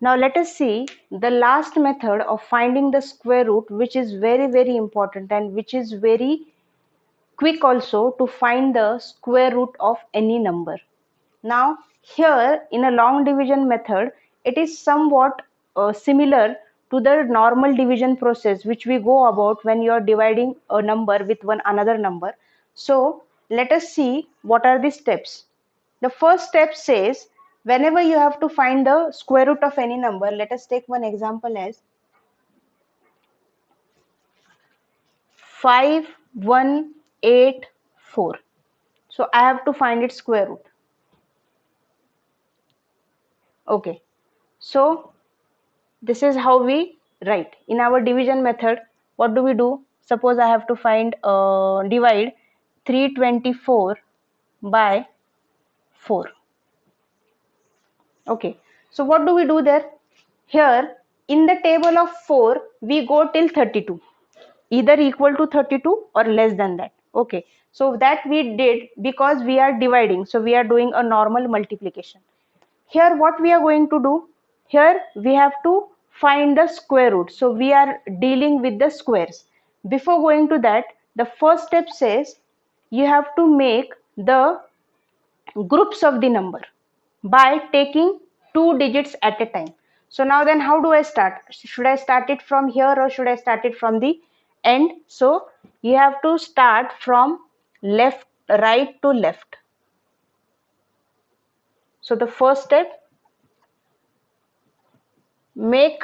Now let us see the last method of finding the square root, which is very important and which is very quick also to find the square root of any number. Now here in a long division method, it is somewhat similar to the normal division process which we go about when you are dividing a number with one another number. So let us see what are the steps. The first step says whenever you have to find the square root of any number, let us take one example as 5184. So I have to find its square root. Okay, so this is how we write. In our division method, what do we do? Suppose I have to find divide 324 by 4. Okay, so what do we do there? Here in the table of 4 we go till 32, either equal to 32 or less than that. Okay, so that we did because we are dividing, so we are doing a normal multiplication. Here what we are going to do, here we have to find the square root, so we are dealing with the squares. Before going to that, the first step says you have to make the groups of the number by taking 2 digits at a time. So now then how do I start? Should I start it from here or should I start it from the end? So you have to start from right to left. So the first step, make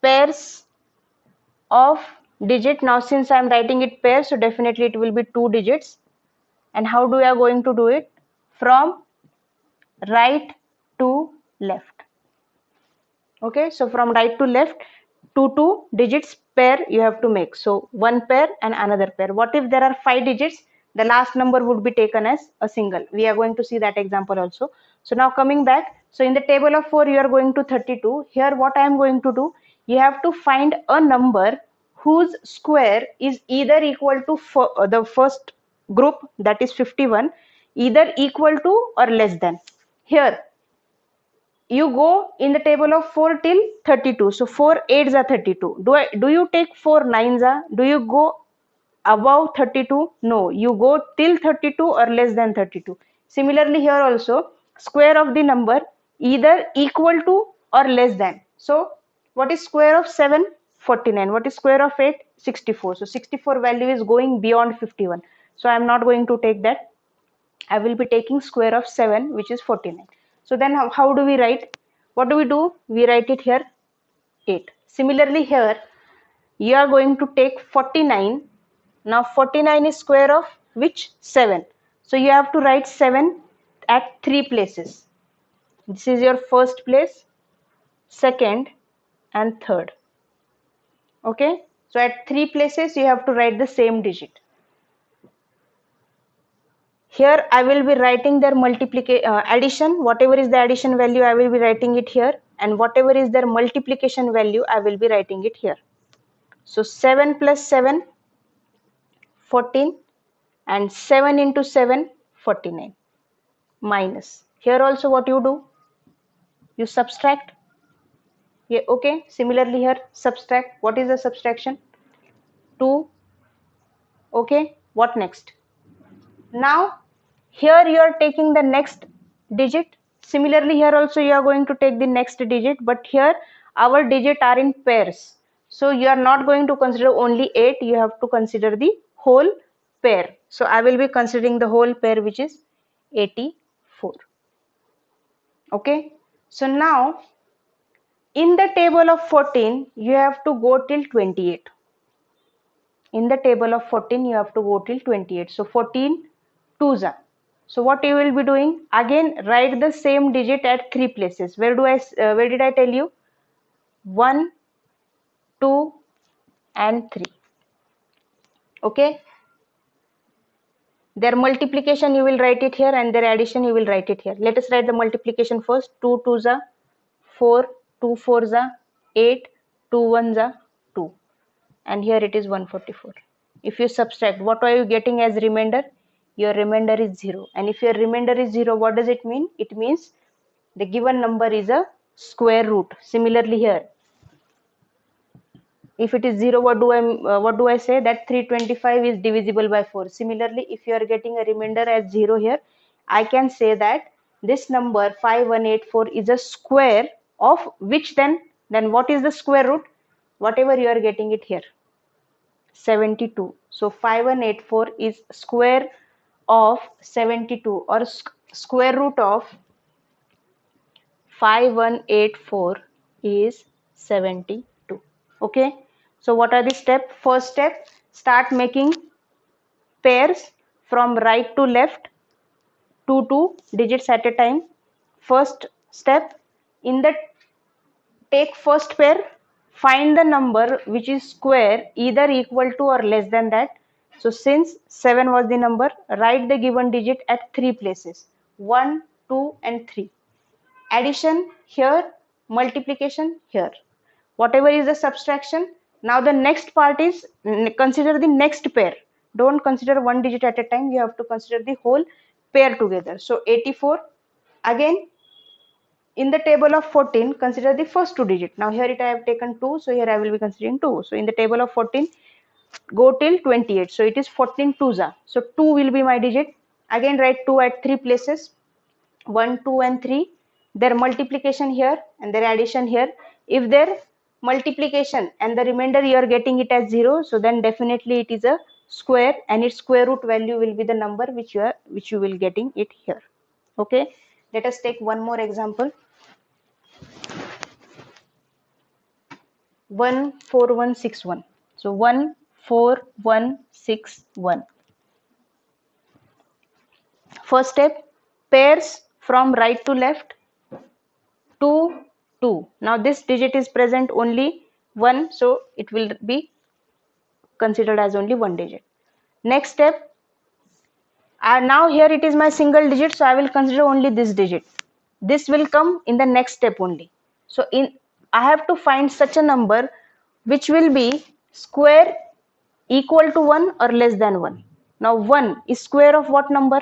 pairs of digit. Now since I am writing it pair, so definitely it will be 2 digits. And how do we are going to do it? From right to left. Okay, so from right to left, 2 digits pair you have to make. So one pair and another pair. What if there are 5 digits? The last number would be taken as a single. We are going to see that example also. So now coming back, so in the table of 4 you are going to 32. Here what I am going to do, you have to find a number whose square is either equal to the first group, that is 51, either equal to or less than. Here you go in the table of 4 till 32. So 4 8s are 32. Do you take 4 9s are? Do you go above 32? No, you go till 32 or less than 32. Similarly here also, square of the number either equal to or less than. So what is square of 7? 49. What is square of 8? 64. So 64 value is going beyond 51. So I am not going to take that. I will be taking square of 7, which is 49. So then how do we write? What do? We write it here 8. Similarly here, you are going to take 49. Now 49 is square of which? 7. So you have to write 7 at 3 places. This is your first place, second and third. Okay, so at 3 places you have to write the same digit. Here I will be writing their addition. Whatever is the addition value, I will be writing it here, and whatever is their multiplication value, I will be writing it here. So 7 plus 7, 14, and 7 into 7, 49, minus. Here also what you do? You subtract. Yeah, okay. Similarly here, subtract. What is the subtraction? 2. Okay. What next? Now here you are taking the next digit. Similarly here also you are going to take the next digit, but here our digit are in pairs. So you are not going to consider only 8, you have to consider the whole pair. So I will be considering the whole pair, which is 84. Okay. So now in the table of 14 you have to go till 28. In the table of 14 you have to go till 28. So 14 2s are. So what you will be doing? Again write the same digit at 3 places. Where did I tell you? 1, 2 and 3. Okay. Their multiplication you will write it here, and their addition you will write it here. Let us write the multiplication first. 2 2s are 4, 2 4s are 8, 2 1s are 2, and here it is 144. If you subtract, what are you getting as remainder? Your remainder is 0. And if your remainder is 0, what does it mean? It means the given number is a square root. Similarly here, if it is 0, what do I say? That 325 is divisible by 4. Similarly, if you are getting a remainder as 0 here, I can say that this number 5184 is a square of which? Then what is the square root? Whatever you are getting it here, 72. So 5184 is square of 72, or square root of 5184 is 72. Okay, so what are the steps? First step, start making pairs from right to left, 2 digits at a time. First step, in the take first pair, find the number which is square, either equal to or less than that. So since 7 was the number, write the given digit at 3 places, 1, 2 and 3. Addition here, multiplication here. Whatever is the subtraction. Now the next part is, consider the next pair. Don't consider one digit at a time, you have to consider the whole pair together. So 84, again in the table of 14, consider the first 2 digit. Now here I have taken 2, so here I will be considering 2. So in the table of 14, go till 28. So it is 14 twos. So 2 will be my digit. Again write 2 at 3 places, 1, 2 and 3. Their multiplication here and their addition here. If their multiplication and the remainder you are getting it as 0, so then definitely it is a square, and its square root value will be the number which you will getting it here. Okay, let us take one more example. 14161. So 14161. First step, pairs from right to left, 2, 2. Now this digit is present only 1, so it will be considered as only one digit. Next step, now here it is my single digit, so I will consider only this digit. This will come in the next step only. So I have to find such a number which will be square equal to 1 or less than 1. Now 1 is square of what number?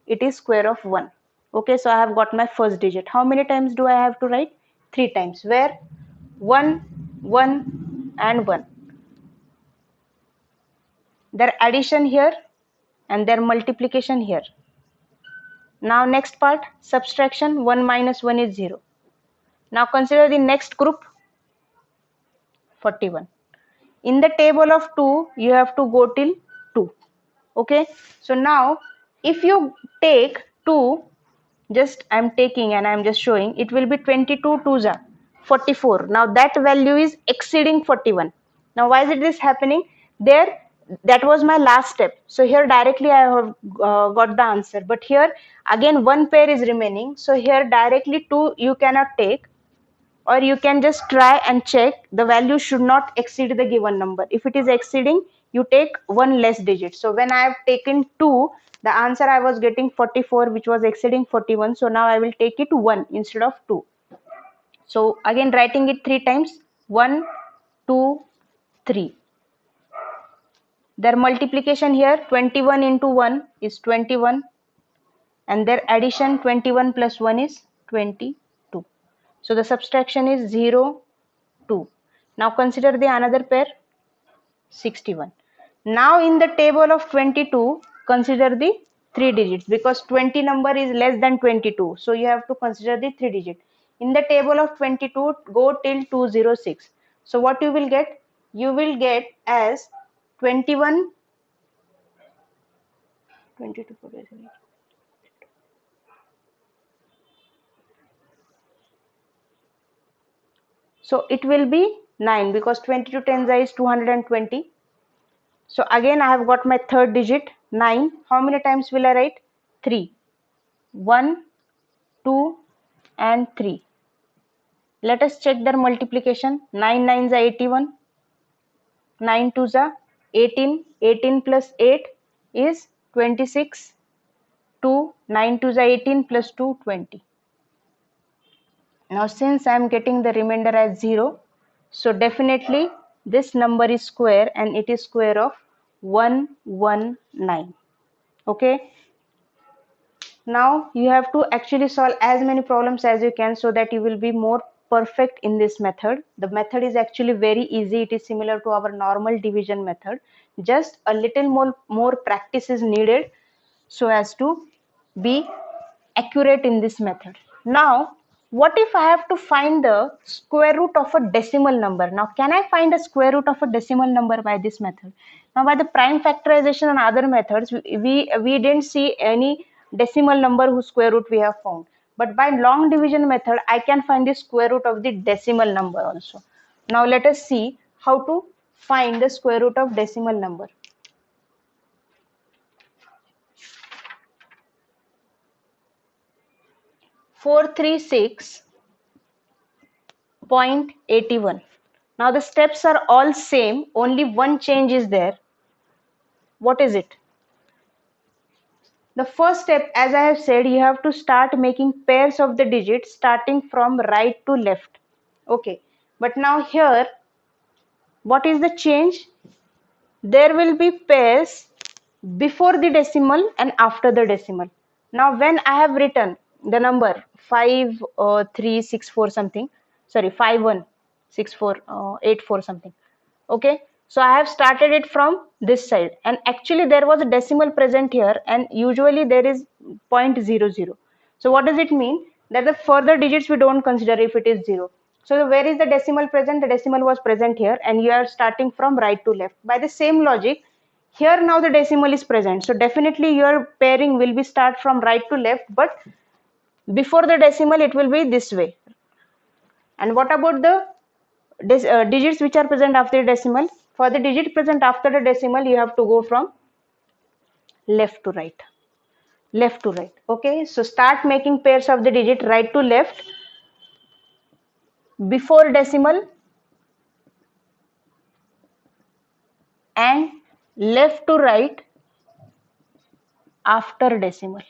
It is square of 1. Okay, so I have got my first digit. How many times do I have to write? 3 times. Where? 1, 1 and 1. Their addition here and their multiplication here. Now next part, subtraction. 1 minus 1 is 0. Now consider the next group, 41. In the table of 2, you have to go till 2. Okay, so now if you take 2, just I am taking and I am just showing, it will be 22 twos are 44. Now that value is exceeding 41. Now why is this happening? There, that was my last step. So here directly I have got the answer. But here again one pair is remaining. So here directly 2 you cannot take, or you can just try and check the value should not exceed the given number. If it is exceeding, you take one less digit. So when I have taken 2, the answer I was getting 44, which was exceeding 41. So now I will take it 1 instead of 2. So again writing it 3 times, 1, 2, 3. Their multiplication here, 21 into 1 is 21, and their addition 21 plus 1 is 22. So the subtraction is 0, 2. Now consider the another pair, 61. Now in the table of 22, consider the 3 digits, because 20 number is less than 22. So you have to consider the 3 digit. In the table of 22, go till 206. So what you will get? You will get as 21, 22, so it will be 9, because 22 tens is 220. So again I have got my third digit, 9. How many times will I write? 3. 1, 2 and 3. Let us check their multiplication. 9 nines are 81. 9 twos are 18. 18 plus 8 is 26. 2. 9 twos are 18 plus 2, 20. Now since I am getting the remainder as 0, so definitely this number is square, and it is square of 119. Okay. Now you have to actually solve as many problems as you can so that you will be more perfect in this method. The method is actually very easy. It is similar to our normal division method. Just a little more practice is needed so as to be accurate in this method. Now, what if I have to find the square root of a decimal number? Now, can I find a square root of a decimal number by this method? Now, by the prime factorization and other methods, we didn't see any decimal number whose square root we have found. But by long division method, I can find the square root of the decimal number also. Now, let us see how to find the square root of decimal number. 436.81. Now the steps are all same, only one change is there. What is it? The first step, as I have said, you have to start making pairs of the digits starting from right to left. Okay, but now here, what is the change? There will be pairs before the decimal and after the decimal. Now when I have written the number 5364 something, sorry, 516484 something, okay, so I have started it from this side, and actually there was a decimal present here, and usually there is 0.00. So what does it mean? That the further digits we don't consider if it is 0. So where is the decimal present? The decimal was present here, and you are starting from right to left. By the same logic, here now the decimal is present, so definitely your pairing will be start from right to left, but before the decimal it will be this way. And what about the digits which are present after the decimal? For the digit present after the decimal, you have to go from left to right. Left to right. Okay, so start making pairs of the digit right to left before decimal and left to right after decimal.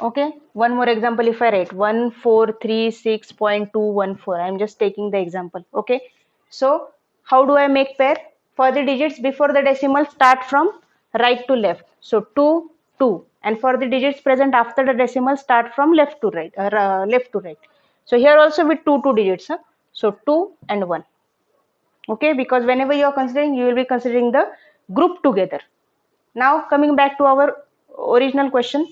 Okay, one more example. If I write 1436.214, I am just taking the example. Okay, so how do I make pair? For the digits before the decimal, start from right to left. So 2, 2, and for the digits present after the decimal, start from left to right. Left to right. So here also with two digits. Huh? So 2 and 1. Okay, because whenever you are considering, you will be considering the group together. Now coming back to our original question,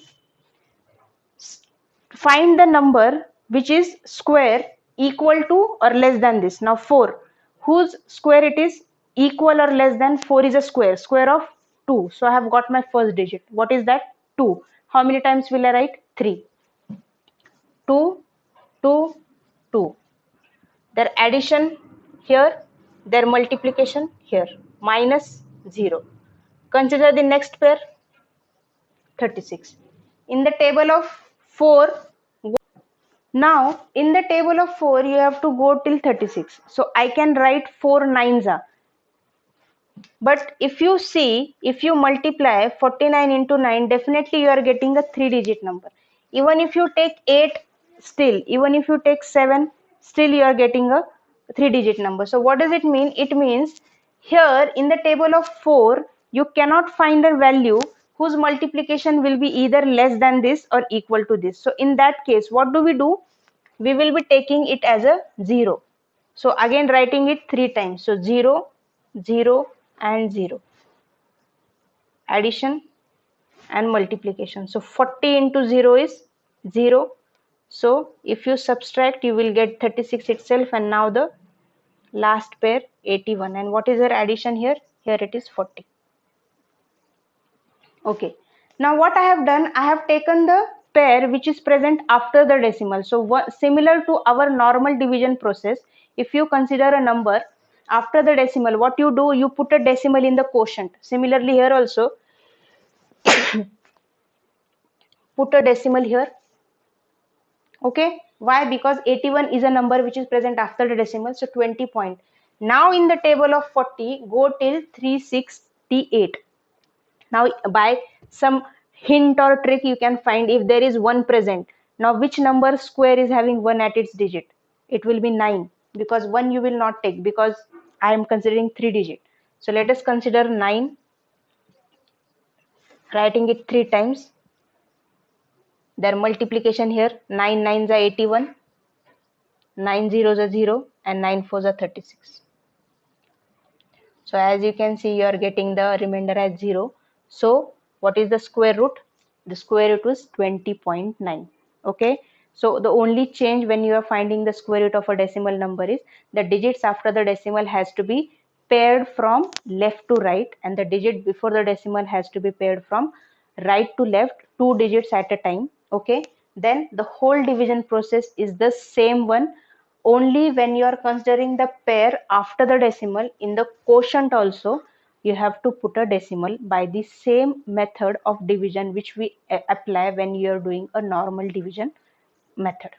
find the number which is square equal to or less than this. Now 4, whose square it is equal or less than 4 is a square of 2. So I have got my first digit. What is that? 2. How many times will I write? 3. 2, 2, 2. Their addition here, their multiplication here, minus 0. Consider the next pair, 36. In the table of 4, now in the table of 4 you have to go till 36. So I can write 4 nines are. But if you see, if you multiply 49 into 9, definitely you are getting a 3-digit number. Even if you take 8, still, even if you take 7, still you are getting a 3-digit number. So what does it mean? It means here in the table of 4, you cannot find a value whose multiplication will be either less than this or equal to this. So in that case, what do? We will be taking it as a 0. So again writing it 3 times. So 0, 0 and 0. Addition and multiplication. So 40 into 0 is 0. So if you subtract, you will get 36 itself, and now the last pair 81. And what is your addition here? Here it is 40. Okay. Now what I have done, I have taken the pair which is present after the decimal. So similar to our normal division process, if you consider a number after the decimal, what you do, you put a decimal in the quotient. Similarly here also, put a decimal here. Okay, why? Because 81 is a number which is present after the decimal, so 20 point. Now in the table of 40, go till 368. Now by some hint or trick you can find if there is 1 present. Now which number square is having 1 at its digit? It will be 9, because 1 you will not take, because I am considering 3 digit. So let us consider 9, writing it 3 times. their multiplication here, 9 9s are 81, 9 zeros are 0, and 9 fours are 36. So as you can see, you are getting the remainder as 0. So what is the square root? The square root was 20.9. Okay. So the only change when you are finding the square root of a decimal number is the digits after the decimal has to be paired from left to right, and the digit before the decimal has to be paired from right to left, 2 digits at a time. Okay. Then the whole division process is the same one. Only when you are considering the pair after the decimal, in the quotient also you have to put a decimal by the same method of division which we apply when you are doing a normal division method.